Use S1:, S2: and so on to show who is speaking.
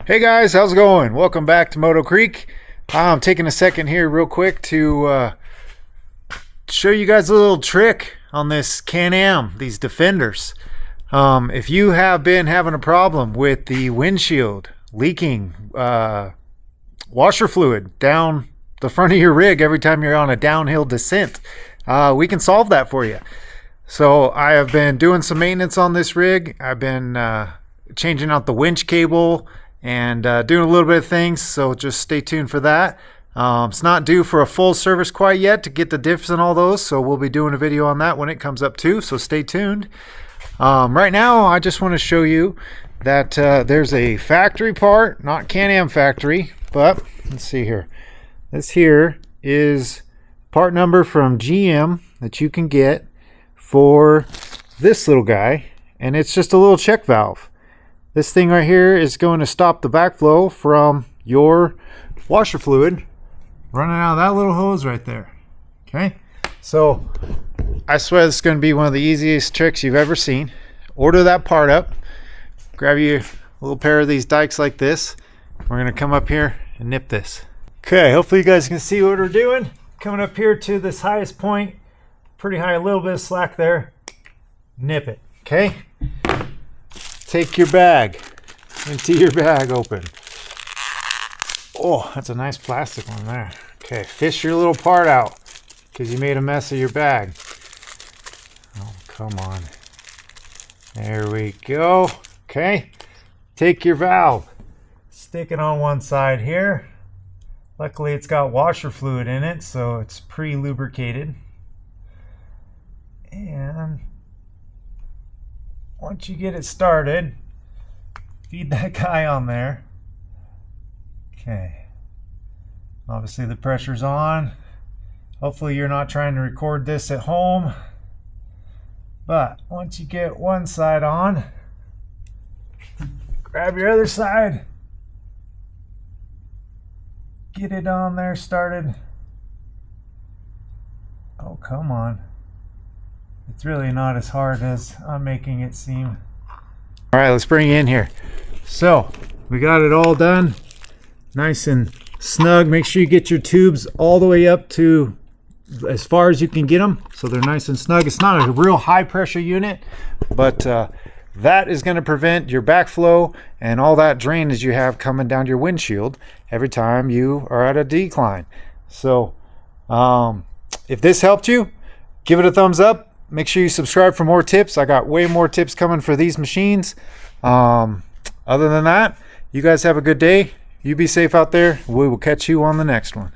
S1: Hey guys, how's it going? Welcome back to MOTOCREEK. I'm taking a second here real quick to show you guys a little trick on this Can-Am, these Defenders. If you have been having a problem with the windshield leaking washer fluid down the front of your rig every time you're on a downhill descent, we can solve that for you. So I have been doing some maintenance on this rig. I've been changing out the winch cable and doing a little bit of things, so just stay tuned for that. It's not due for a full service quite yet to get the diffs and all those, so we'll be doing a video on that when it comes up too, so stay tuned. Right now I just want to show you that there's a factory part, not Can-Am factory, but let's see here. This here is part number from GM that you can get for this little guy, and it's just a little check valve. This thing right here is going to stop the backflow from your washer fluid running out of that little hose right there. Okay, so I swear this is going to be one of the easiest tricks you've ever seen. Order that part up, grab you a little pair of these dikes like this. We're going to come up here and nip this. Okay, hopefully you guys can see what we're doing. Coming up here to this highest point, pretty high, a little bit of slack there. Nip it. Okay, take your bag, empty your bag open. Oh, that's a nice plastic one there. Okay, fish your little part out because you made a mess of your bag. Oh, come on. There we go. Okay, take your valve, stick it on one side here. Luckily it's got washer fluid in it, so it's pre-lubricated. And once you get it started, feed that guy on there. Okay, obviously the pressure's on. Hopefully you're not trying to record this at home, but once you get one side on, grab your other side, get it on there started. Oh, come on. It's really not as hard as I'm making it seem. All right, let's bring you in here. So we got it all done, nice and snug. Make sure you get your tubes all the way up to as far as you can get them, so they're nice and snug. It's not a real high pressure unit, but that is going to prevent your backflow and all that drainage you have coming down your windshield every time you are at a decline. So if this helped you, give it a thumbs up. Make sure you subscribe for more tips. I got way more tips coming for these machines. Other than that, you guys have a good day. You be safe out there. We will catch you on the next one.